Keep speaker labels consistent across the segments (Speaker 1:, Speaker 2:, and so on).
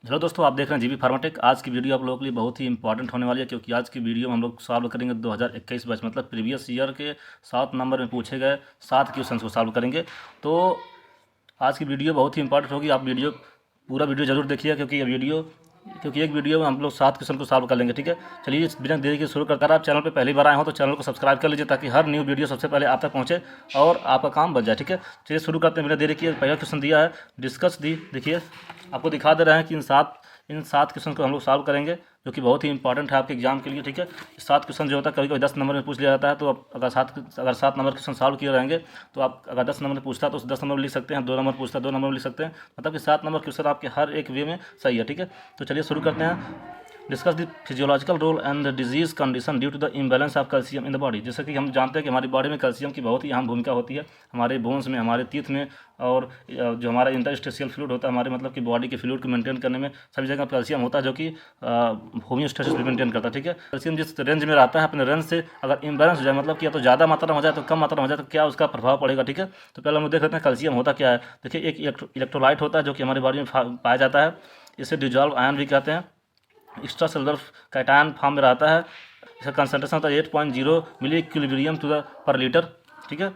Speaker 1: Hello दोस्तों, आप देख रहे हैं जीबी फार्माटेक। आज की वीडियो आप लोगों के लिए बहुत ही इंपॉर्टेंट होने वाली है, क्योंकि आज की वीडियो में हम लोग सॉल्व करेंगे 2021 बैच मतलब प्रीवियस ईयर के 7 नंबर में पूछे गए 7 क्वेश्चन को सॉल्व करेंगे। तो आज की वीडियो बहुत ही इंपॉर्टेंट होगी। आप पूरा वीडियो जरूर देखिए, क्योंकि एक वीडियो में हम लोग 7 क्वेश्चन को सॉल्व कर लेंगे। ठीक है, चलिए बिना देरी के शुरू करता रहा। आप चैनल पर पहली बार आए हो तो चैनल को सब्सक्राइब कर लीजिए, ताकि हर न्यू वीडियो सबसे पहले आप तक पहुँचे और आपका काम बन जाए। ठीक है, चलिए शुरू करते हैं बिना देरी किए। पहला क्वेश्चन दिया है डिस्कस दी। देखिए आपको दिखा दे रहे हैं कि इन सात क्वेश्चन को हम लोग सॉल्व करेंगे, जो कि बहुत ही इंपॉर्टेंट है आपके एग्जाम के लिए। ठीक है, 7 क्वेश्चन जो होता है कभी कभी 10 नंबर में पूछ लिया जाता है। तो आप अगर 7 नंबर क्वेश्चन सॉल्व किए रहेंगे तो आप अगर 10 नंबर में पूछता है तो उस 10 नंबर में लिख सकते हैं, 2 नंबर पूछता है 2 नंबर में लिख सकते हैं। मतलब कि 7 नंबर क्वेश्चन आपके हर एक वे में सही है। ठीक है, तो चलिए शुरू करते हैं। Discuss the physiological role and the disease condition due to the imbalance of calcium in the body. जैसे कि हम जानते हैं कि हमारी बॉडी में कैल्शियम की बहुत ही अहम भूमिका होती है, हमारे बोन्स में, हमारे टीथ में, और जो हमारा इंटरस्टेशियल फ्लूइड होता है, हमारे मतलब कि बॉडी के फ्लूइड को मेंटेन करने में सभी जगह कैल्शियम होता है, जो कि होम्योस्टेसिस भी मेंटेन करता है। ठीक है, कैल्शियम जिस रेंज में रहता है, अपने रेंज से अगर इम्बैलेंस हो जाए, मतलब कि या तो ज़्यादा मात्रा में हो जाए तो कम मात्रा में हो जाए, तो क्या उसका प्रभाव पड़ेगा। ठीक है, तो पहले हम लोग देख लेते हैं कैल्शियम होता क्या है। देखिए, एक इलेक्ट्रोलाइट होता है जो कि हमारी बॉडी में पाया जाता है। इसे डिजॉल्व आयन भी कहते हैं। एक्स्ट्रा सेलुलर कैटायन फॉर्म में रहता है। इसका कंसनट्रेशन होता है 8.0 मिली equilibrium to the per litre. ठीक है,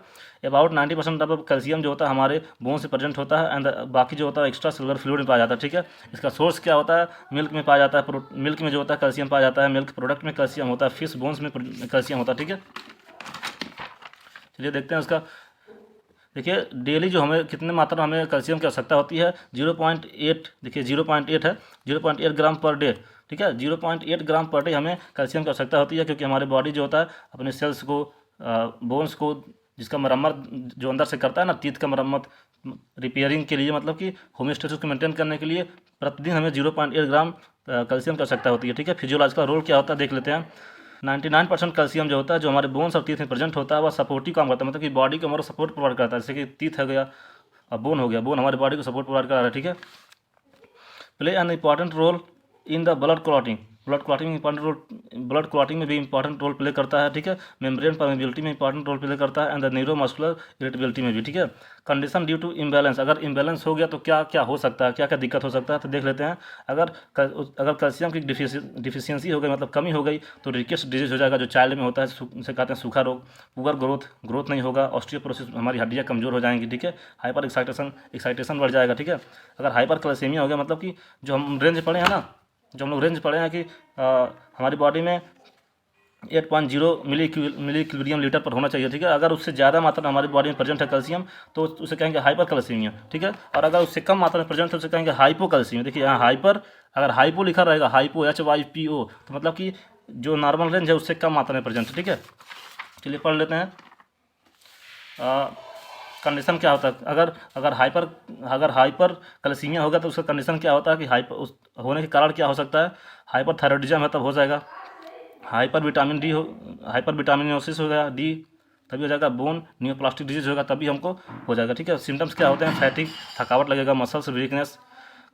Speaker 1: अबाउट 90% ऑफ कैल्शियम जो होता है हमारे बोन से प्रेजेंट होता है, एंड बाकी जो होता है एक्स्ट्रा सेलुलर फ्लूइड में पाया जाता है। ठीक है, इसका सोर्स क्या होता है? मिल्क में पाया जाता है। मिल्क में जो होता है कैल्शियम पाया जाता है, मिल्क प्रोडक्ट में कैल्शियम होता है, फिश बोन्स में कैल्शियम होता है। ठीक है, चलिए देखते हैं उसका। देखिए डेली जो हमें कितने मात्रा में हमें कैल्शियम की आवश्यकता होती है, 0.8। देखिए 0.8 है, 0.8 ग्राम पर डे। ठीक है, 0.8 ग्राम पर डे हमें कैल्शियम की आवश्यकता होती है, क्योंकि हमारी बॉडी जो होता है अपने सेल्स को, बोन्स को, जिसका मरम्मत जो अंदर से करता है ना, टीथ का मरम्मत, रिपेयरिंग के लिए, मतलब कि होम्योस्टेसिस को मेंटेन करने के लिए प्रतिदिन हमें 0.8 ग्राम कैल्शियम की आवश्यकता होती है। ठीक है, फिजियोलॉजिकल रोल क्या होता है देख लेते हैं। 99% कैल्शियम जो होता है, जो हमारे बोन्स और टीथ में प्रेजेंट होता है, वह सपोर्टिव काम करता है, मतलब कि बॉडी को हमारा सपोर्ट प्रोवाइड करता है। जैसे कि टीथ हो गया और बोन हो गया, बोन हमारी बॉडी को सपोर्ट प्रोवाइड कर रहा है। ठीक है, play an important role in the blood clotting. Blood clotting में भी इंपॉर्टेंट रोल प्ले करता है। ठीक है, मेम्ब्रेन परमेबिलिटी में इंपॉर्टेंट रोल प्ले करता है, एंड द न्यूरोमस्कुलर इरिटेबिलिटी में भी। ठीक है, कंडीशन ड्यू टू इम्बैलेंस, अगर इम्बैलेंस हो गया तो क्या क्या हो सकता है, क्या क्या दिक्कत हो सकता है, तो देख लेते हैं। अगर कैल्शियम की डिफिशियंसी हो गई, मतलब कमी हो गई, तो रिकेट्स डिजीज हो जाएगा, जो चाइल्ड में होता है, उसे कहते हैं सूखा रोग। पुअर ग्रोथ नहीं होगा, ऑस्टियोपोरोसिस, हमारी हड्डियाँ कमजोर हो जाएंगी। ठीक है, हाइपर एक्साइटेशन बढ़ जाएगा। ठीक है, अगर हाइपर कैल्शियमिया हो गया, मतलब कि जो हम रेंज पढ़े हैं ना, जो हम लोग रेंज पढ़े हैं कि हमारी बॉडी में 8.0 मिली इक्विलिब्रियम लीटर पर होना चाहिए। ठीक है, अगर उससे ज़्यादा मात्रा में हमारी बॉडी में प्रेजेंट है कैल्शियम, तो उसे कहेंगे हाइपर कैल्शियमिया। ठीक है, और अगर उससे कम मात्रा में प्रेजेंट है, उसे कहेंगे हाइपो कैल्शियम। देखिए यहाँ हाइपर, अगर हाइपो लिखा रहेगा, हाइपो HYPO, तो मतलब कि जो नॉर्मल रेंज है उससे कम मात्रा में प्रेजेंट है। ठीक है, चलिए पढ़ लेते हैं। कंडीशन क्या होता है, अगर हाइपर कैल्सीमिया होगा तो उसका कंडीशन क्या होता है कि हाइपर उस होने के कारण क्या हो सकता है, हाइपर थायराइडिज्म है तब हो जाएगा, हाइपर विटामिनोसिस हो गया, डी तभी हो जाएगा, बोन न्यूप्लास्टिक डिजीज होगा तभी हमको हो जाएगा। ठीक है, सिम्टम्स क्या होते हैं, फैटिक, थकावट लगेगा, मसल्स वीकनेस,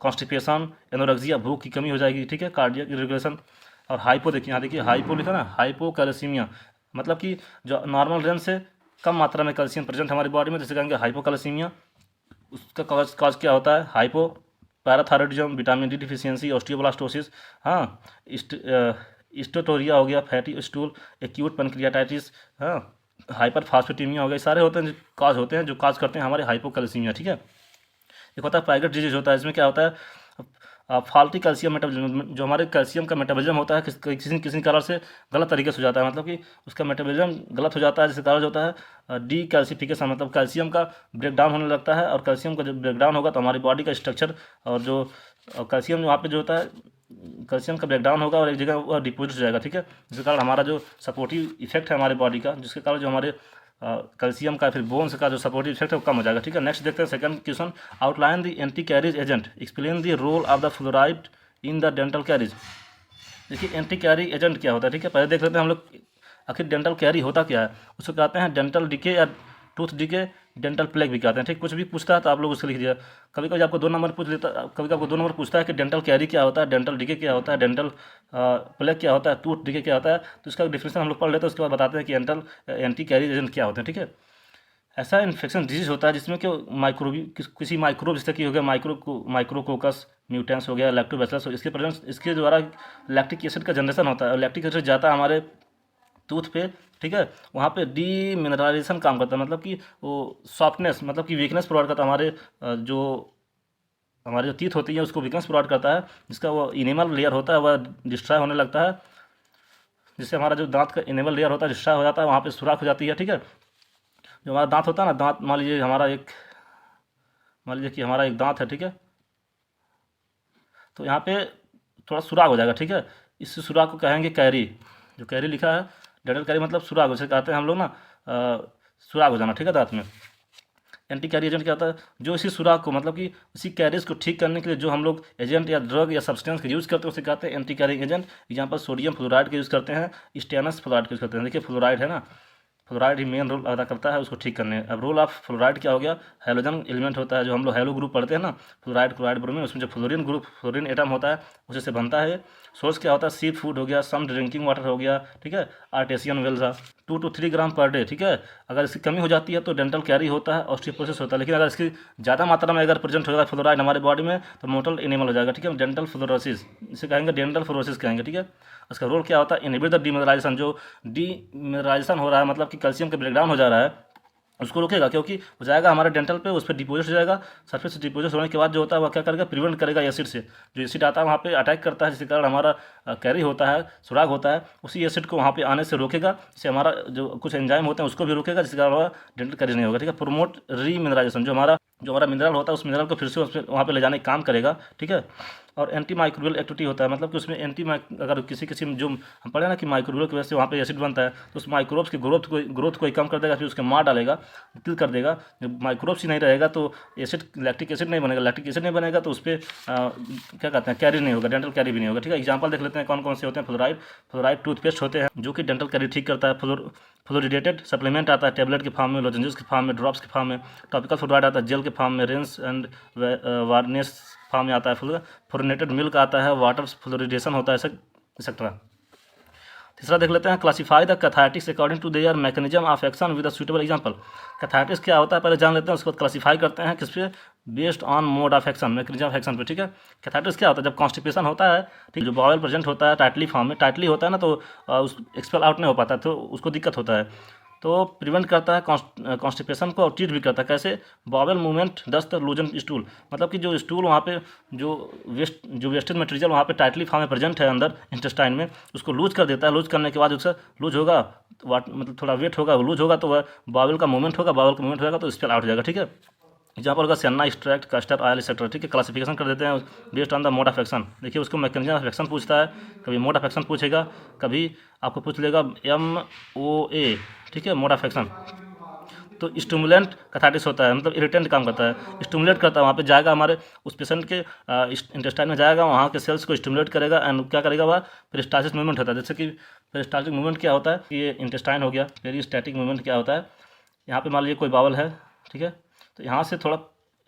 Speaker 1: कॉन्स्टिपेशन, एनोरेक्सिया, भूख की कमी हो जाएगी। ठीक है, कार्डियक इरेगुलेशन, और हाइपो, देखिए यहाँ देखिए हाइपो लिखा ना, हाइपो कैल्सीमिया, मतलब कि जो नॉर्मल रेंज से कम मात्रा में कैल्शियम प्रेजेंट हमारी बॉडी में, जैसे कहेंगे हाइपोकैल्सीमिया। उसका काज क्या होता है, हाइपो पैराथायरॉइडिज्म, विटामिन डी डिफिशियंसी, ऑस्टियोब्लास्टोसिस, हाँ, स्टोटोरिया हो गया, फैटी स्टूल, एक्यूट पैनक्रियाटाइटिस, हाँ, हाइपर फास्फेटीमिया हो गया। सारे होते हैं जो काज करते हैं हमारे हाइपोकैल्सीमिया। ठीक है, एक होता है पाइगट डिजीज होता है, इसमें क्या होता है, फॉल्टी कैल्शियम मेटाबॉलिज्म, जो हमारे कैल्शियम का मेटाबॉलिज्म होता है किसी किसी कारण से गलत तरीके से हो जाता है, मतलब कि उसका मेटाबॉलिज्म गलत हो जाता है, जिसके कारण जो होता है डी कैल्सिफिकेशन, मतलब कैल्शियम का ब्रेकडाउन होने लगता है। और कैल्शियम का जब ब्रेकडाउन होगा तो हमारी बॉडी का स्ट्रक्चर, और जो कैल्शियम वहाँ पे जो होता है, कैल्शियम का ब्रेकडाउन होगा और एक जगह वो डिपोजिट हो जाएगा। ठीक है, जिसके कारण हमारा जो सपोर्टिव इफेक्ट है हमारे बॉडी का, जिसके कारण जो हमारे कैल्शियम का, फिर बोन्स का जो सपोर्टिव इफेक्ट है वो कम हो जाएगा। ठीक है, नेक्स्ट देखते हैं second question. Outline the anti caries agent, explain the role of the fluoride in the dental caries. देखिए एंटी कैरी एजेंट क्या होता है। ठीक है, पहले देख लेते हैं हम लोग आखिर डेंटल कैरी होता क्या है। उसको कहते हैं डेंटल डिके या टूथ डिके, डेंटल प्लेग भी कहते हैं। ठीक, कुछ भी पूछता है तो आप लोग उसको लिख दिया। कभी कभी आपको 2 नंबर पूछ लेता, कभी कभी आपको 2 नंबर पूछता है कि डेंटल कैरी क्या होता है, डेंटल डिके क्या होता है, डेंटल प्लेग क्या होता है, टूथ डिके क्या होता है। तो इसका डिफिनेशन हम लोग पढ़ लेते हैं, उसके बाद बताते हैं कि एंटी कैरी एजेंट क्या होते हैं। ठीक है, ऐसा इन्फेक्शन डिजीज होता है जिसमें कि किसी माइक्रोब, जैसे कि हो गया माइक्रोकोकस म्यूटेंस हो गया, लैक्टोबैसिलस, इसके प्रेजेंस, इसके द्वारा लैक्टिक एसिड का जनरेशन होता है और लैक्टिक एसिड जाता है हमारे टूथ पे, ठीक है। वहाँ पे डीमिनरलाइजेशन काम करता है, मतलब कि वो सॉफ्टनेस, मतलब कि वीकनेस प्रोवाइड करता है हमारे जो टीथ होती है उसको वीकनेस प्रोवाइड करता है, जिसका वो इनेमल लेयर होता है वह डिस्ट्रॉय होने लगता है, जिससे हमारा जो दांत का इनेमल लेयर होता है डिस्ट्रॉय हो जाता है, वहाँ पे सुराख हो जाती है, ठीक है। जो हमारा दांत होता है ना, दांत मान लीजिए कि हमारा एक दांत है, ठीक है, तो यहाँ पे थोड़ा सुराग हो जाएगा, ठीक है। इस सुराग को कहेंगे कैरी, जो कैरी लिखा है डेंटल कैरी मतलब सुराग, उसे कहते हैं हम लोग ना सुराग हो जाना, ठीक है, दांत में। एंटी कैरी एजेंट क्या होता है, जो इसी सुराग को, मतलब कि उसी कैरीज को ठीक करने के लिए जो हम लोग एजेंट या ड्रग या सब्सटेंस का यूज़ करते हैं उसे कहते हैं anti carrying agent. Example sodium fluoride का यूज़ करते हैं, स्टेनस फ्लोराइड का यूज़ करते हैं। देखिए फ्लोराइड है ना, फ्लोराइड ही मेन रोल अदा करता है उसको ठीक करने। अब रोल ऑफ फ्लोराइड क्या हो गया, हेलोजन एलिमेंट होता है, जो हम लोग हेलो ग्रुप पढ़ते हैं ना, फ्लोराइड क्लोराइड ब्रोमीन, उसमें जो फ्लोरीन एटम होता है उसी से बनता है। सोर्स क्या होता है, सी फूड हो गया, सम ड्रिंकिंग वाटर हो गया, ठीक है, आर्टेसियन वेल्स है, 2 to 3 ग्राम पर डे, ठीक है। अगर इसकी कमी हो जाती है तो डेंटल कैरी होता है, ऑस्टियोपोरोसिस होता है। लेकिन अगर इसकी ज़्यादा मात्रा में अगर प्रेजेंट होगा फ्लोराइड हमारे बॉडी में तो मोटल एनिमल हो जाएगा, ठीक है, डेंटल फ्लोरोसिस, इसे कहेंगे डेंटल फ्लोरोसिस कहेंगे, ठीक है। उसका रोल क्या होता है, इनहिबिट द डीमिनरलाइजेशन, जो डीमिनरलाइजेशन हो रहा है मतलब कि कैल्शियम का ब्रेकडाउन हो जा रहा है उसको रोकेगा, क्योंकि वो जाएगा हमारे डेंटल पे, उस पर डिपोजिट हो जाएगा, सरफेस से डिपोजिट होने के बाद जो होता है वह क्या करेगा, प्रिवेंट करेगा एसिड से, जो एसिड आता है वहाँ पे अटैक करता है, जिसके कारण हमारा कैरी होता है, सुराग होता है, उसी एसिड को वहाँ पे आने से रोकेगा, जिससे हमारा जो कुछ एंजाइम होते हैं उसको भी रोकेगा, जिसके कारण हमारा डेंटल कैरी नहीं होगा, ठीक है। प्रोमोट रीमिनरलाइजेशन, जो हमारा मिनरल होता है उस मिनरल को फिर से वहाँ पे ले जाने का काम करेगा, ठीक है। और एंटी माइक्रोबियल एक्टिविटी होता है, मतलब कि उसमें अगर किसी किसी जो हम पढ़े ना कि माइक्रोबियल की वजह से वहाँ पे एसिड बनता है, तो उस माइक्रोब्स की ग्रोथ को ही कम कर देगा, फिर उसके मार डालेगा, किल कर देगा। जब माइक्रोब्स ही नहीं रहेगा तो लैक्टिक एसिड नहीं बनेगा, लैक्टिक एसिड नहीं बनेगा तो उस पर क्या कहते हैं, कैरी नहीं होगा, डेंटल कैरी भी नहीं होगा, ठीक है। एग्जाम्पल देख लेते हैं कौन कौन से होते हैं। फ्लोराइड टूथपेस्ट होते हैं जो कि डेंटल कैरी ठीक करता है। फ्लोरिडेटेड सप्लीमेंट आता है टेबलेट के फॉर्म में, लोजेंजेस के फॉर्म में, ड्रॉप्स के फॉर्म में। टॉपिकल फ्लोराइड आता है जेल के फॉर्म में, रिंस एंड वार्निश फॉर्म में आता है। फ्लोरिनेटेड मिल्क आता है, वाटर फ्लोरिडेशन होता है, एक्सेट्रा। तीसरा देख लेते हैं, classify the cathartics according to their mechanism of action with a suitable example. Cathartics क्या होता है पहले जान लेते हैं, उसके बाद क्लासीफाई करते हैं किस पे, based on mode of action, mechanism of action पे, ठीक है। कैथार्टिक्स क्या होता है, जब कॉन्स्टिपेशन होता है, ठीक, जो बॉयल प्रेजेंट होता है टाइटली फॉर्म में, टाइटली होता है ना, तो उस एक्सपेल आउट नहीं हो पाता, तो उसको दिक्कत होता है, तो प्रिवेंट करता है कॉन्स्टिपेशन को और ट्रीट भी करता है। कैसे, बॉवेल मूवमेंट दस द लूजन स्टूल, मतलब कि जो स्टूल वहाँ पे जो वेस्टेज मटेरियल वहाँ पे टाइटली फॉर्म में प्रेजेंट है अंदर इंटेस्टाइन में, उसको लूज कर देता है। लूज करने के बाद उससे लूज होगा, मतलब थोड़ा वेट होगा, वो लूज होगा तो वह बॉवेल का मूवमेंट होगा तो स्पेल आउट हो जाएगा, ठीक है। एग्जाम्पल होगा senna extract, castor oil etcetera, ठीक है। क्लासिफिकेशन कर देते हैं based on the mode of action. देखिए उसको मैकेनिज्म ऑफ एक्शन पूछता है, कभी मोड ऑफ एक्शन पूछेगा, कभी आपको पूछ लेगा MOA, ठीक है, मोड ऑफ एक्शन। तो स्टिमुलेंट कैथार्टिस होता है, मतलब इरिटेंट काम करता है, स्टिमुलेट करता है, वहाँ पे जाएगा हमारे उस पेशेंट के इंटेस्टाइन में जाएगा, वहाँ के सेल्स को स्टिमुलेट करेगा एंड क्या करेगा, वह पेरिस्टाल्सिस मूवमेंट होता है। जैसे कि पेरिस्टाल्टिक मूवमेंट क्या होता है, ये इंटेस्टाइन हो गया। पेरिस्टैटिक मूवमेंट क्या होता है, यहाँ पे मान लीजिए कोई बावल है, ठीक है, तो यहाँ से थोड़ा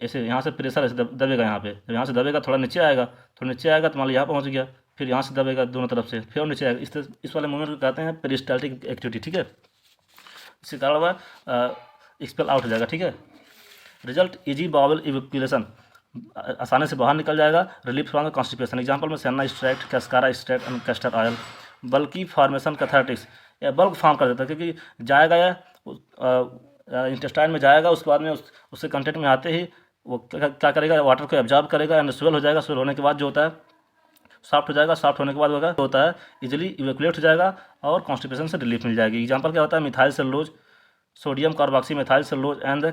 Speaker 1: ऐसे, यहाँ से प्रेशर ऐसे दबेगा, यहाँ पे जब यहाँ से दबेगा थोड़ा नीचे आएगा, थोड़ा नीचे आएगा तो मान लीजिए यहाँ पहुँच गया, फिर यहाँ से दबेगा दोनों तरफ से, फिर और नीचे आएगा। इस वाले मूवमेंट को कहते हैं पेरिस्टाल्टिक एक्टिविटी, ठीक है। इसके कारण वह एक्सपेल आउट हो जाएगा, ठीक है। रिजल्ट इजी बावल इवैक्यूएशन, आसानी से बाहर निकल जाएगा। रिलीफ फ्रॉम कॉन्स्टिपेशन, एग्जांपल में सेन्ना स्ट्रैक्ट, कैस्कारा स्ट्रैक्ट एंड कैस्टर ऑयल। बल्कि फॉर्मेशन कैथार्टिक्स, या बल्क फॉर्म कर देता है, क्योंकि जाएगा या इंटेस्टाइन में जाएगा, उसके बाद में उससे कंटेंट में आते ही वो क्या करेगा, वाटर को एब्जॉर्ब करेगा एंड स्वेल हो जाएगा। स्वेल होने के बाद जो होता है सॉफ्ट हो जाएगा, सॉफ्ट होने के बाद होता है इजीली इवैक्यूएट हो जाएगा और कॉन्स्टिपेशन से रिलीफ मिल जाएगी। एग्जांपल क्या होता है, methyl cellulose, sodium carboxy methyl cellulose and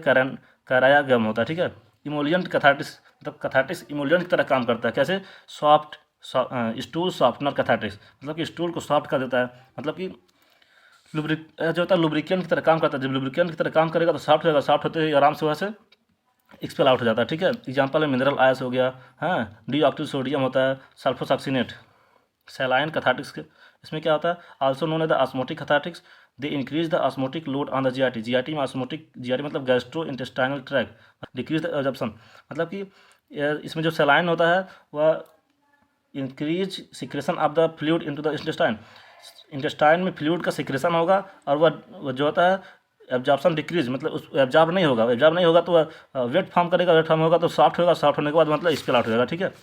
Speaker 1: karaya gum होता है, ठीक है। इमोलियंट कैथार्टिक्स, मतलब कैथार्टिक्स इमोलियंट की तरह काम करता है। कैसे, सॉफ्ट स्टूल सॉफ्टनर कैथार्टिक्स, मतलब कि स्टूल को सॉफ्ट कर देता है, मतलब कि जो होता है लुब्रिकेंट की तरह काम करता है। जब लुब्रिकेंट की तरह काम करेगा तो सॉफ्ट होगा, सॉफ्ट होते ही आराम से वैसे एक्सपेल आउट हो जाता है, ठीक है। एग्जाम्पल है मिनरल आयस हो गया, हाँ, डीऑक्टिव सोडियम होता है, सल्फोसॉक्सीनेट। सैलाइन कैथार्टिक्स के इसमें क्या होता है, also known as the osmotic cathartics, they increase the osmotic load on the GIT. GIT में जीआईटी मतलब gastro intestinal tract, decrease the absorption, मतलब कि इसमें जो सैलाइन होता है वह increase secretion of the fluid into the intestine, intestine में फ्लूइड का सिक्रेशन होगा और वह जो होता है एब्जॉर्प्शन डिक्रीज, मतलब उस एब्जॉर्ब नहीं होगा, एब्जॉर्ब नहीं होगा तो वेट फॉर्म करेगा, वेट फॉर्म होगा तो सॉफ्ट होगा, सॉफ्ट होने के बाद मतलब स्पेल आउट हो जाएगा, ठीक है।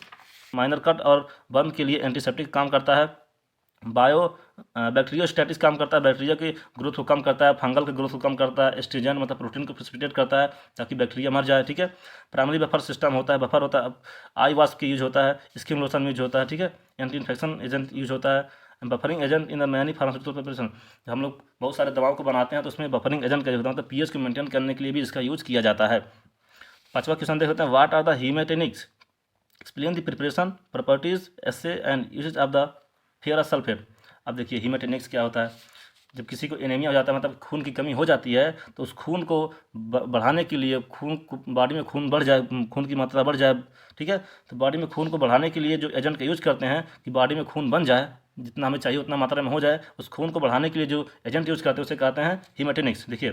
Speaker 1: माइनर कट और बर्न के लिए एंटीसेप्टिक काम करता है। बायो बैक्टीरियोस्टैटिस काम करता है, बैक्टीरिया की ग्रोथ को कम करता है, फंगल की ग्रोथ को कम करता है, एस्ट्रीजेंट मतलब प्रोटीन को प्रेसिपिटेट करता है ताकि बैक्टीरिया मर जाए, ठीक है। प्राइमरी बफर सिस्टम होता है, बफर होता है, आई वास्प की यूज होता है, स्किन लोशन यूज होता है, ठीक है। एंटी इन्फेक्शन एजेंट यूज होता है, buffering agent in the many pharmaceutical preparation. हम लोग बहुत सारे दवाओं को बनाते हैं तो उसमें बफरिंग एजेंट का यूज होता है, मतलब पीएच को मेंटेन करने के लिए भी इसका यूज किया जाता है। पांचवा क्वेश्चन देख लेते हैं, what are the haematinics, explain the preparation, properties, assay and uses of the ferrous sulphate. अब देखिए हीमेटेनिक्स क्या होता है। जब किसी को एनीमिया हो जाता है, मतलब खून की कमी हो जाती है, तो उस खून को बढ़ाने के लिए, खून बॉडी में खून बढ़ जाए, खून की मात्रा बढ़ जाए, ठीक है। तो बॉडी में खून को बढ़ाने के लिए जो एजेंट का यूज करते हैं कि बॉडी में खून बन जाए, जितना हमें चाहिए उतना मात्रा में हो जाए, उस खून को बढ़ाने के लिए जो एजेंट यूज करते हैं उसे कहते हैं हीमेटेनिक्स। देखिए,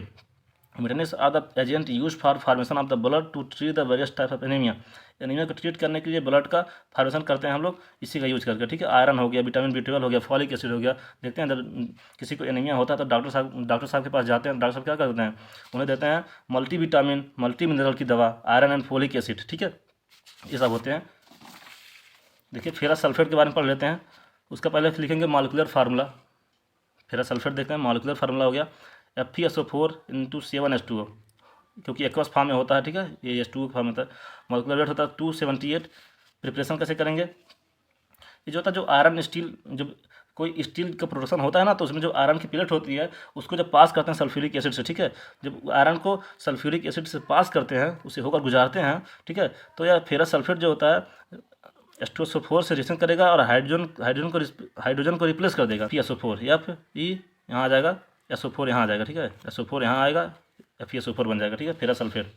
Speaker 1: haematinics are the agent use for formation of the blood to treat the various type of anaemia. Anaemia को ट्रीट करने के लिए ब्लड का फॉर्मेशन करते हैं हम लोग इसी का यूज करके, ठीक है। आयरन हो गया, विटामिन B12 हो गया, फॉलिक एसिड हो गया। देखते हैं जब किसी को एनीमिया होता है तो डॉक्टर साहब के पास जाते हैं, डॉक्टर साहब क्या करते हैं, उन्हें देते हैं मल्टी विटामिन, मल्टी मिनरल की दवा, आयरन एंड फॉलिक एसिड, ठीक है, ये सब होते हैं। देखिए फेरस सल्फेट के बारे में पढ़ लेते हैं। उसका पहले लिखेंगे मॉलिक्यूलर फार्मूला। फेरस सल्फेट देखते हैं, मॉलिक्यूलर फार्मूला हो गया FeSO4 × 7H2O, क्योंकि एक्वस फॉर्म में होता है, ठीक है, ये H2O फॉर्म में होता है। मॉलिक्यूलर वेट होता है 278। प्रिपरेशन कैसे करेंगे, ये जो होता है, जो आयरन स्टील, जब कोई स्टील का प्रोडक्शन होता है ना, तो उसमें जो आयरन की प्लेट होती है उसको जब पास करते हैं सल्फ्यूरिक एसिड से, ठीक है। जब आयरन को सल्फ्यूरिक एसिड से पास करते हैं, उसे होकर गुजारते हैं, ठीक है, तो यह फेरस सल्फेट जो होता है H2SO4 से रिएक्शन करेगा और हाइड्रोजन को रिप्लेस कर देगा। FeSO4 Fe यहाँ आ जाएगा, SO4 यहाँ आ जाएगा, ठीक है, SO4 यहाँ आएगा, FeSO4 बन जाएगा, ठीक है, फेरस सल्फेट।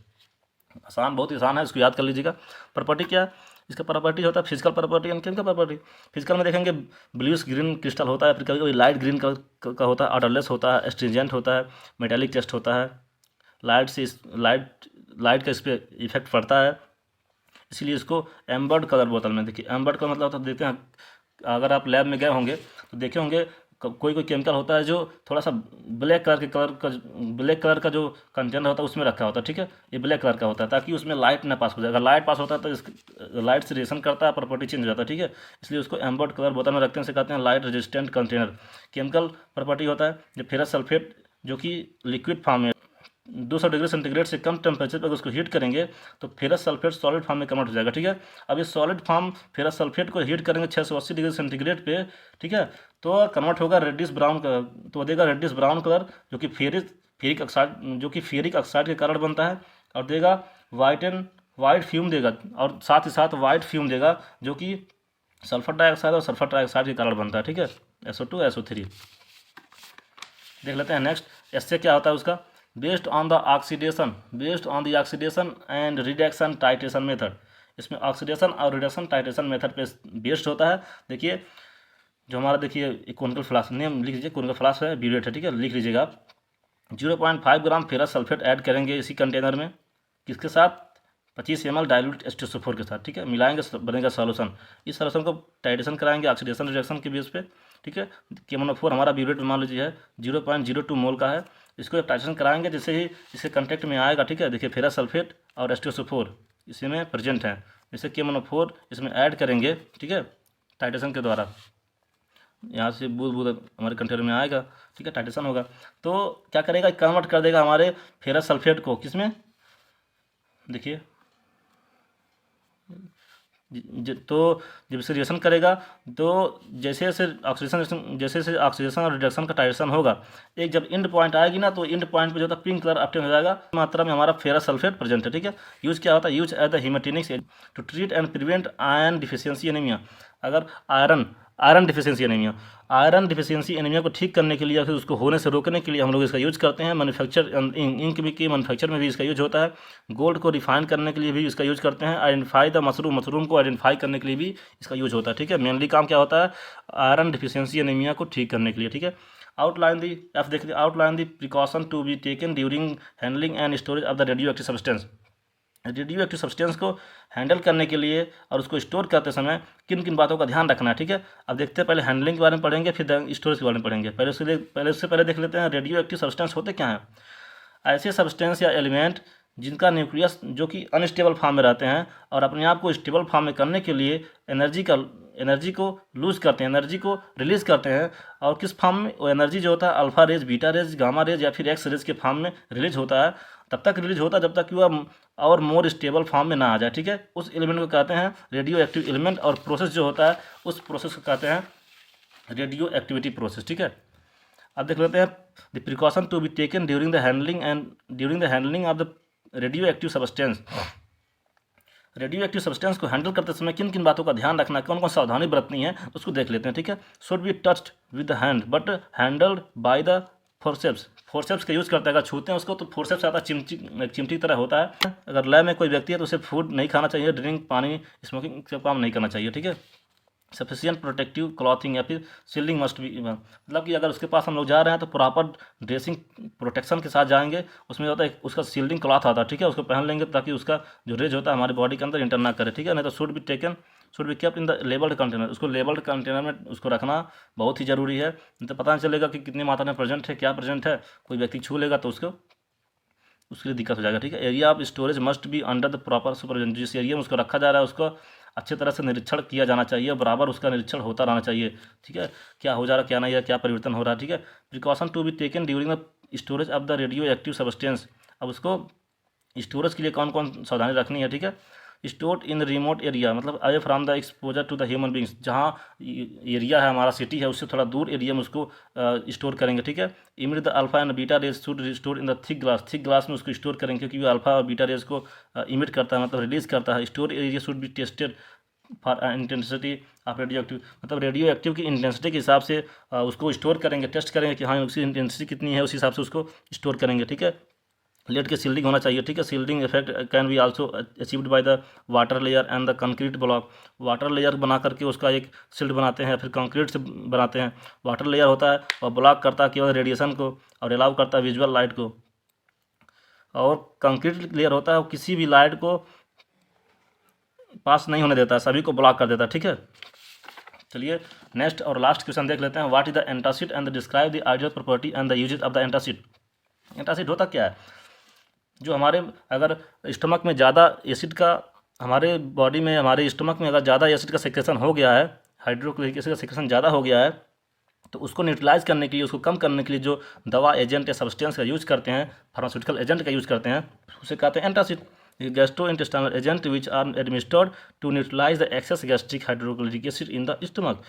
Speaker 1: आसान, बहुत ही आसान है, इसको याद कर लीजिएगा। प्रॉपर्टी क्या है इसका, प्रॉपर्टी होता है physical property and chemical property. Physical में देखेंगे ब्लूइश ग्रीन क्रिस्टल होता है, फिर कभी कभी लाइट ग्रीन कलर का होता है, ऑर्डरलेस होता है, एस्ट्रिंजेंट होता है, मेटालिक टेस्ट होता है, लाइट का इस पर इफेक्ट पड़ता है, इसलिए इसको एम्बर्ड कलर बोतल में। देखिए एम्बर्ड का मतलब होता है, देखते हैं अगर आप लैब में गए होंगे तो देखे होंगे कोई केमिकल होता है जो थोड़ा सा ब्लैक कलर का जो कंटेनर होता है उसमें रखा होता है, ठीक है, ये ब्लैक कलर का होता है ताकि उसमें लाइट ना पास हो जाए। अगर लाइट पास होता है तो इस लाइट से रिएक्शन करता है, प्रॉपर्टी चेंज हो जाता है, ठीक है, इसलिए उसको एम्बर्ड कलर बोतल में रखते हैं, इसे कहते हैं light resistant container. Chemical property होता है जब फेरस सल्फेट जो कि लिक्विड फॉर्म में 200 डिग्री सेंटीग्रेड से कम टेम्परेचर पर उसको हीट करेंगे तो फेरस सल्फेट सॉलिड फॉर्म में कन्वर्ट हो जाएगा, ठीक है। अब इस सॉलिड फॉर्म फेरस सल्फेट को हीट करेंगे 680 डिग्री सेंटीग्रेड पे, ठीक है, तो कन्वर्ट होगा रेडिश ब्राउन कलर, तो देगा रेडिश ब्राउन कलर जो कि फेरिक ऑक्साइड के कारण बनता है, और देगा वाइट फ्यूम देगा, और साथ ही साथ वाइट फ्यूम देगा जो कि सल्फर डाइऑक्साइड और सल्फर ट्राइऑक्साइड के कारण बनता है, ठीक है, SO2 SO3। देख लेते हैं नेक्स्ट, इससे क्या होता है उसका, based on the oxidation and reduction titration method. इसमें ऑक्सीडेशन और रिडक्शन टाइट्रेशन मेथड पे बेस्ड होता है। देखिए जो हमारा, देखिए कोनिकल फ्लास्क नेम लिख लीजिए, कोनिकल फ्लास्क है, ब्यूरेट है, ठीक है, लिख लीजिएगा आप। 0.5 ग्राम फेरस सल्फेट ऐड करेंगे इसी कंटेनर में, किसके साथ, 25 ml डाइल्यूट H2SO4 के साथ, ठीक है, मिलाएंगे बनेगा सॉल्यूशन। इस सॉल्यूशन को टाइट्रेशन कराएंगे ऑक्सीडेशन रिडक्शन के बेस पे, ठीक है। KMnO4 हमारा ब्यूरेट मान लीजिए है 0.02 मोल का है, इसको टाइट्रेशन कराएंगे जैसे ही इसके कंटेक्ट में आएगा, ठीक है। देखिए फेरस सल्फेट और H2SO4 इसमें प्रेजेंट है, जैसे KMnO4 इसमें ऐड करेंगे, ठीक है, टाइट्रेशन के द्वारा, यहाँ से बूंद हमारे कंटेनर में आएगा, ठीक है, टाइट्रेशन होगा तो क्या करेगा, कन्वर्ट कर देगा हमारे फेरस सल्फेट को किसमें, देखिए तो जब इसे रिएक्शन करेगा तो जैसे जैसे ऑक्सीडेशन और रिडक्शन का टाइट्रेशन होगा, एक जब एंड पॉइंट आएगी ना, तो एंड पॉइंट पे जो होता है पिंक कलर ऑब्टेन हो जाएगा, मात्रा में हमारा फेरस सल्फेट प्रेजेंट है, ठीक है। यूज क्या होता है, use as the haematinics to treat and prevent iron deficiency anaemia. अगर आयरन डिफिशियंसी एनीमिया को ठीक करने के लिए या फिर उसको होने से रोकने के लिए हम लोग इसका यूज करते हैं। इंक के मैन्युफैक्चर में भी इसका यूज होता है। गोल्ड को रिफाइन करने के लिए भी इसका यूज करते हैं। आइडेंटिफाई द मशरूम को आइडेंटिफाई करने के लिए भी इसका यूज होता है, ठीक है। मेनली काम क्या होता है, आयरन डिफिशियंसी एनीमिया को ठीक करने के लिए, ठीक है। Outline the precaution to be taken during handling and storage of the radio active substance को हैंडल करने के लिए और उसको स्टोर करते समय किन किन बातों का ध्यान रखना है, ठीक है। अब देखते हैं, पहले हैंडलिंग के बारे में पढ़ेंगे, फिर स्टोरेज के बारे में पढ़ेंगे। पहले उससे पहले देख लेते हैं रेडियो एक्टिव सब्सटेंस होते क्या हैं। ऐसे सब्सटेंस या एलिमेंट जिनका न्यूक्लियस जो कि अनस्टेबल फॉर्म में रहते हैं और अपने आप को स्टेबल फॉर्म में करने के लिए एनर्जी को लूज करते हैं, एनर्जी को रिलीज करते हैं। और किस फॉर्म में? वो एनर्जी जो होता है alpha rays, beta rays, gamma rays या फिर एक्स रेज के फॉर्म में रिलीज होता है। तब तक रिलीज होता है जब तक कि वह और मोर स्टेबल फॉर्म में ना आ जाए, ठीक है। उस एलिमेंट को कहते हैं रेडियो एक्टिव एलिमेंट, और प्रोसेस जो होता है उस प्रोसेस को कहते हैं रेडियो एक्टिविटी प्रोसेस, ठीक है। अब देख लेते हैं the precaution to be taken during the handling of the radio active substance. Radio active substance को हैंडल करते समय किन किन बातों का ध्यान रखना, कौन कौन सावधानी बरतनी है उसको देख लेते हैं, ठीक है। Should be touched with the hand but handled by the forceps. Forceps का यूज़ करते हैं, अगर छूते हैं उसको तो फोर्सेप्स आता है, चिमटी की तरह होता है। अगर लैब में कोई व्यक्ति है तो उसे फूड नहीं खाना चाहिए, ड्रिंक, पानी, स्मोकिंग सब काम नहीं करना चाहिए, ठीक है। सफिशिएंट प्रोटेक्टिव क्लॉथिंग या फिर शील्डिंग मस्ट बी, मतलब कि अगर उसके पास हम लोग जा रहे हैं तो प्रॉपर ड्रेसिंग प्रोटेक्शन के साथ जाएंगे। उसमें होता है उसका शील्डिंग क्लॉथ आता है, ठीक है, उसको पहन लेंगे ताकि उसका जो रेज होता है हमारी बॉडी के अंदर इंटर ना करे, ठीक है। नहीं तो should be kept in the labelled container. उसको लेबल्ड कंटेनर में उसको रखना बहुत ही ज़रूरी है, नहीं तो पता नहीं चलेगा कि कितनी मात्रा में प्रेजेंट है, क्या प्रेजेंट है। कोई व्यक्ति छू लेगा तो उसके लिए दिक्कत हो जाएगा, ठीक है। Area of storage must be under the proper supervision. जिस एरिया में उसको रखा जा रहा है उसको अच्छे तरह से निरीक्षण किया जाना चाहिए, बराबर उसका निरीक्षण होता रहना चाहिए, ठीक है। क्या हो जा रहा है, क्या नहीं है, क्या परिवर्तन हो रहा है, ठीक है। Precaution to be taken during the storage of the radio active substance. अब उसको स्टोरेज के लिए कौन कौन सावधानी रखनी है, ठीक है। स्टोर्ड इन रिमोट एरिया, मतलब away from the exposure to the human beings. जहाँ एरिया है हमारा सिटी है उससे थोड़ा दूर एरिया में उसको स्टोर करेंगे, ठीक है। Emit the alpha and beta raise should store in the thick glass में उसको स्टोर करेंगे क्योंकि वो अल्फा और बीटा रेज को इमिट करता है, मतलब रिलीज करता है। Store area should be tested for intensity of radio active, मतलब रेडियो एक्टिव की इंटेंसिटी के हिसाब से उसको स्टोर करेंगे, टेस्ट करेंगे कि हाँ उसकी इंटेंसिटी कितनी है, उस हिसाब से उसको स्टोर करेंगे, ठीक है। लेड के सील्डिंग होना चाहिए, ठीक है। Shielding effect can be also achieved by the water layer and the concrete block. Water layer बना करके उसका एक सील्ड बनाते हैं, फिर कंक्रीट से बनाते हैं। वाटर लेयर होता है और ब्लॉक करता है केवल रेडिएशन को और अलाउ करता है विजुअल लाइट को, और कंक्रीट लेयर होता है वो किसी भी लाइट को पास नहीं होने देता है, सभी को ब्लॉक कर देता है, ठीक है। चलिए नेक्स्ट और लास्ट क्वेश्चन देख लेते हैं। What is the antacid and describe the ideal property and the usages of the antacid. Antacid होता क्या है? जो हमारे अगर स्टमक में ज़्यादा एसिड का, हमारे बॉडी में हमारे स्टमक में अगर ज़्यादा एसिड का सेक्रेशन हो गया है, हाइड्रोक्लोरिक एसिड का सेक्रेशन ज़्यादा हो गया है, तो उसको न्यूट्रलाइज करने के लिए, उसको कम करने के लिए जो दवा एजेंट या सब्सटेंस का यूज़ करते हैं, फार्मास्यूटिकल एजेंट का यूज़ करते हैं, उसे कहते हैं antacid. Gastrointestinal agent which are administered to neutralize the excess gastric hydrochloric acid in the stomach.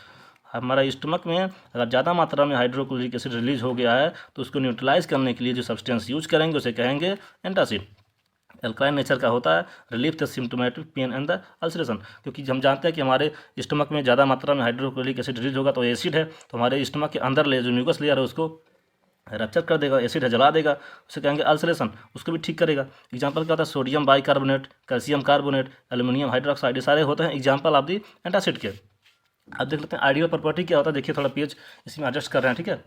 Speaker 1: हमारा स्टमक में अगर ज़्यादा मात्रा में हाइड्रोक्लोरिक एसिड रिलीज हो गया है तो उसको न्यूट्रलाइज करने के लिए जो सब्सटेंस यूज करेंगे उसे कहेंगे एंटासिड। एल्कालाइन नेचर का होता है, relief the symptomatic pain and the ulceration. क्योंकि हम जानते हैं कि हमारे स्टमक में ज़्यादा मात्रा में हाइड्रोक्लोरिक एसिड रिलीज होगा तो एसिड है, तो हमारे स्टमक के अंदर ले जो म्यूकस लेयर है उसको रप्चर कर देगा, एसिड है जला देगा, उसे कहेंगे अल्सरेशन, उसको भी ठीक करेगा। एग्जाम्पल क्या होता है? Sodium bicarbonate, calcium carbonate, aluminium hydroxide, ये सारे होते हैं एग्जाम्पल ऑफ दी एंटासिड के। अब देख लेते हैं आइडियल प्रॉपर्टी क्या होता है। देखिए थोड़ा पेज इसमें एडजस्ट कर रहे हैं, ठीक है।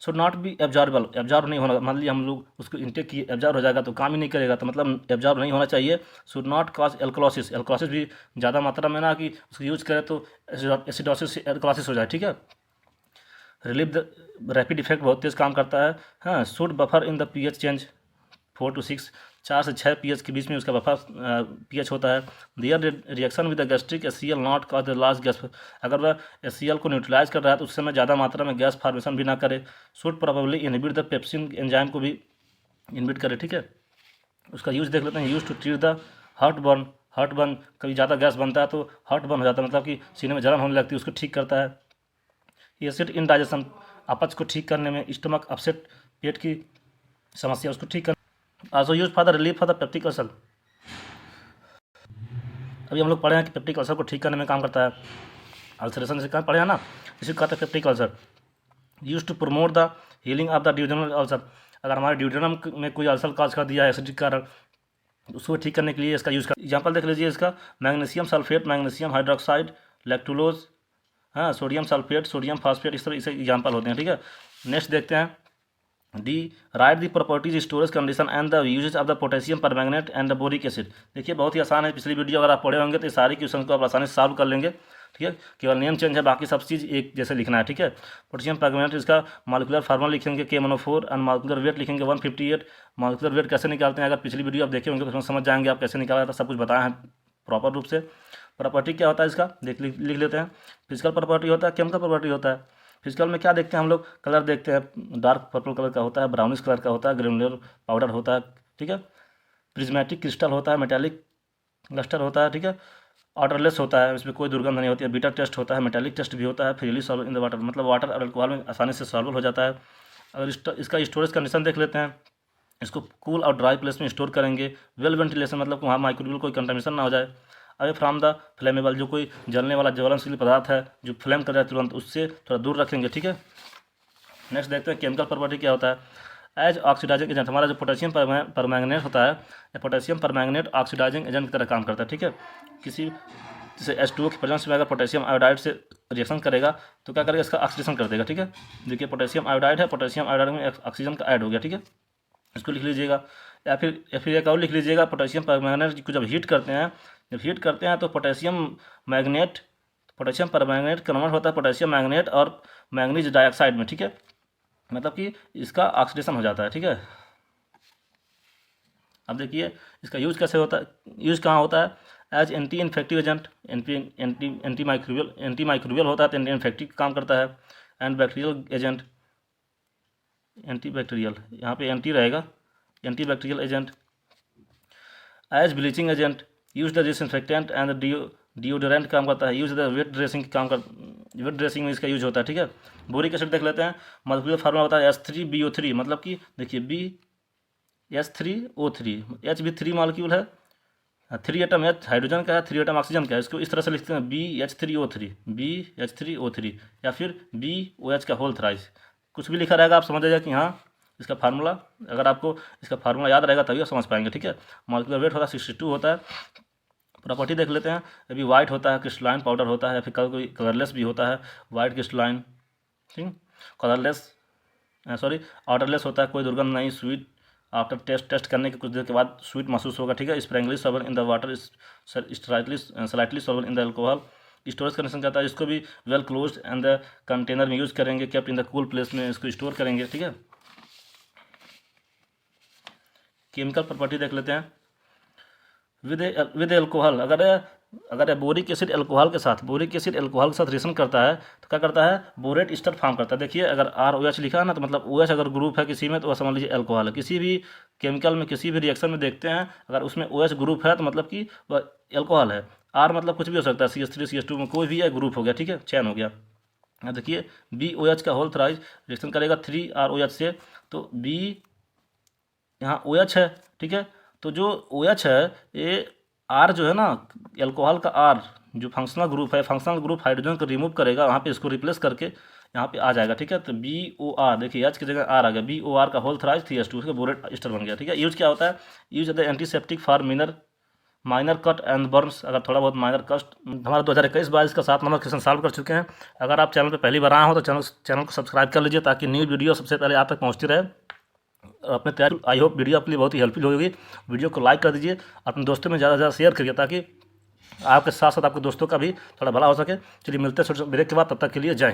Speaker 1: Should not be absorbable, absorb नहीं होना, मान लीजिए हम लोग उसको इंटेक किए, एब्जॉर्ब हो जाएगा तो काम ही नहीं करेगा, तो मतलब एब्जॉर्ब नहीं होना चाहिए। Should not cause alkalosis, alkalosis भी ज़्यादा मात्रा में ना कि उसको यूज करें तो एसिडोसिस एल्कोलोसिस हो जाए, ठीक है। रिलीव द रैपिड इफेक्ट बहुत तेज़ काम करता है। हाँ, should buffer in the pH change 4 to 6, 4 से 6 पीएच के बीच में उसका बफर पीएच होता है। Their reaction with the gastric HCl not cause the large gas, अगर वह एचसीएल को न्यूट्रलाइज कर रहा है तो उस समय ज़्यादा मात्रा में गैस फॉर्मेशन भी ना करे। Should probably inhibit the pepsin enzyme को भी इनहिबिट करे, ठीक है। उसका यूज देख लेते हैं। Use to treat the heartburn, कभी ज़्यादा गैस बनता है तो हार्ट बर्न हो जाता है, मतलब कि सीने में जलन होने लगती है, उसको ठीक करता है। एसिड इंडाइजेशन, अपच को ठीक करने में, स्टमक अपसेट, पेट की समस्या उसको ठीक करने। Also use for the relief for the peptic ulcer, अभी हम लोग पढ़े हैं कि पेप्टिक अल्सर को ठीक करने में काम करता है। अल्सरेशन से कहाँ पढ़े हैं ना, इसी को कहते हैं peptic ulcer. Use to promote the healing of the duodenal ulcer, अगर हमारे ड्यूडेनम में कोई अल्सर काज कर दिया है एसिडिक कारण, उसको ठीक करने के लिए इसका यूज़ कर। एग्जाम्पल देख लीजिए इसका, magnesium sulphate, magnesium hydroxide, lactulose, हाँ, सोडियम सल्फेट, सोडियम फास्फेट, इस तरह इसे एग्जाम्पल होते हैं, ठीक है। नेक्स्ट देखते हैं the write the properties storage condition and the usages of the potassium permanganate and the boric acid. देखिए बहुत ही आसान है, पिछली वीडियो अगर आप पढ़े होंगे तो सारी क्वेश्चन को आप आसानी से सॉल्व कर लेंगे। ठीक है, केवल नेम चेंज है, बाकी सब चीज़ एक जैसे लिखना है। ठीक है, पोटेशियम परमैंगनेट इसका मॉलिक्यूलर फार्मूला लिखेंगे K1O4 और मॉलिक्यूलर वेट लिखेंगे 158। मॉलिक्यूलर वेट कैसे निकालते हैं, अगर पिछली वीडियो आप देखे होंगे तो उसमें समझ जाएंगे आप कैसे निकाला था, सब कुछ बताया है प्रॉपर रूप से। प्रॉपर्टी क्या होता है इसका लिख लेते हैं। फिजिकल प्रॉपर्टी होता है, केमिकल प्रॉपर्टी होता है। फिजिकल में क्या देखते हैं हम लोग, कलर देखते हैं, डार्क पर्पल कलर का होता है, ब्राउनिश कलर का होता है, ग्रेनुलर पाउडर होता है। ठीक है, प्रिज्मेटिक क्रिस्टल होता है, मेटालिक लस्टर होता है। ठीक है, ऑर्डरलेस होता है, इसमें कोई दुर्गंध नहीं होती है। बीटा टेस्ट होता है, मेटालिक टेस्ट भी होता है, freely solve in the water, मतलब वाटर और अल्कोहल में आसानी से सॉल्व हो जाता है। अगर इसका स्टोरेज कंडीशन देख लेते हैं, इसको कूल और ड्राई प्लेस में स्टोर करेंगे। वेल वेंटिलेशन, मतलब वहाँ माइक्रोबियल कोई कंटामिनेशन ना हो जाए। अवे फ्रॉम द फ्लेमेबल, जो कोई जलने वाला ज्वलनशील पदार्थ है जो फ्लेम कर जाए तुरंत, उससे थोड़ा दूर रखेंगे। ठीक है, नेक्स्ट देखते हैं केमिकल प्रॉपर्टी क्या होता है। एज ऑक्सीडाइजिंग एजेंट, हमारा जो पोटेशियम परमैंगनेट होता है, पोटेशियम परमैंगनेट ऑक्सीडाइजिंग एजेंट की तरह काम करता है। ठीक है, किसी जैसे H2O की प्रेजेंस में अगर पोटेशियम आयोडाइड से रिएक्शन करेगा तो क्या करेगा, इसका ऑक्सीडेशन कर देगा। ठीक है, देखिए पोटेशियम आयोडाइड है, पोटेशियम आयोडाइड में ऑक्सीजन का ऐड हो गया। ठीक है, इसको लिख लीजिएगा। या फिर एक और लिख लीजिएगा, पोटेशियम परमैंगनेट को जब हीट करते हैं तो पोटेशियम परमैंगनेट कन्वर्ट होता है पोटेशियम मैंगनेट और मैंगनीज डाइऑक्साइड में। ठीक है, मतलब कि इसका ऑक्सीडेशन हो जाता है। ठीक है, अब देखिए इसका यूज कैसे होता है, यूज कहाँ होता है। As anti infective agent, anti microbial होता है तो एंटी इन्फेक्टिव काम करता है। And bacterial agent, anti bacterial, यहाँ पे एंटी रहेगा, anti bacterial agent. As bleaching agent, use the disinfectant and deodorant काम करता है। Use the wet dressing wet dressing में इसका यूज होता है। ठीक है, बोरिक एसिड देख लेते हैं। मॉलिक्यूलर फार्मूला होता है H3BO3, मतलब कि देखिए H3O3, H भी 3 मॉलिक्यूल है, 3 एटम H हाइड्रोजन का है, 3 एटम ऑक्सीजन का है। इसको इस तरह से लिखते हैं BH3O3 या फिर BOH का होल थ्राइस, कुछ भी लिखा रहेगा आप समझ जाइए कि हाँ इसका फार्मूला, अगर आपको इसका फार्मूला याद रहेगा तभी आप समझ पाएंगे। ठीक है, मॉलिक्यूलर वेट होता है 62 होता है। प्रॉपर्टी देख लेते हैं, अभी वाइट होता है, क्रिस्टलाइन पाउडर होता है, फिर कोई कलरलेस भी होता है, वाइट क्रिस्टलाइन, ठीक, ऑर्डरलेस होता है, कोई दुर्गंध नहीं, स्वीट, आफ्टर टेस्ट करने के कुछ देर के बाद स्वीट महसूस होगा। ठीक है, sparingly soluble in the water, slightly soluble in the alcohol. Storage condition कहता है इसको भी well closed and the container में यूज करेंगे, kept in the cool place में इसको स्टोर करेंगे। ठीक है, केमिकल प्रॉपर्टी देख लेते हैं। विद एल्कोहल, अगर बोरिक एसिड एल्कोहल के साथ रिएक्शन करता है तो क्या करता है, बोरेट ईस्टर फॉर्म करता है। देखिए अगर ROH लिखा है ना तो मतलब OH अगर ग्रुप है किसी में तो वह समझ लीजिए एल्कोहल है। किसी भी केमिकल में किसी भी रिएक्शन में देखते हैं अगर उसमें OH ग्रुप है तो मतलब कि वह एल्कोहल है। R मतलब कुछ भी हो सकता है, CH3 CH2 में कोई भी है, ग्रुप हो गया। ठीक है, चैन हो गया। अब देखिए BOH का होल थ्राइस रिएक्शन करेगा 3ROH से, तो B यहाँ OH है। ठीक है, तो जो OH है ये R जो है ना एल्कोहल का R जो फंक्शनल ग्रुप है, फंक्शनल ग्रुप हाइड्रोजन को रिमूव करेगा, वहाँ पे इसको रिप्लेस करके यहाँ पे आ जाएगा। ठीक है, तो BOR, देखिए H की जगह R आ गया, BOR का होल थ्राइस 3H2 उसका बोरेट ईस्टर बन गया। ठीक है, यूज क्या होता है, use the antiseptic for minor cut and Burns, अगर थोड़ा बहुत माइनर कस्ट। हमारा 2021-22 का 7 नंबर क्वेश्चन सॉल्व कर चुके हैं। अगर आप चैनल पर पहली बार आए हो तो चैनल को सब्सक्राइब कर लीजिए ताकि न्यू वीडियो सबसे पहले आप तक पहुँचती रहे। अपने तैयार, आई होप वीडियो आपके लिए बहुत ही हेल्पफुल होगी। वीडियो को लाइक कर दीजिए, अपने दोस्तों में ज़्यादा से ज़्यादा शेयर करिए ताकि आपके साथ साथ आपके दोस्तों का भी थोड़ा भला हो सके। चलिए मिलते हैं ब्रेक के बाद, तब तक के लिए जय हिंद।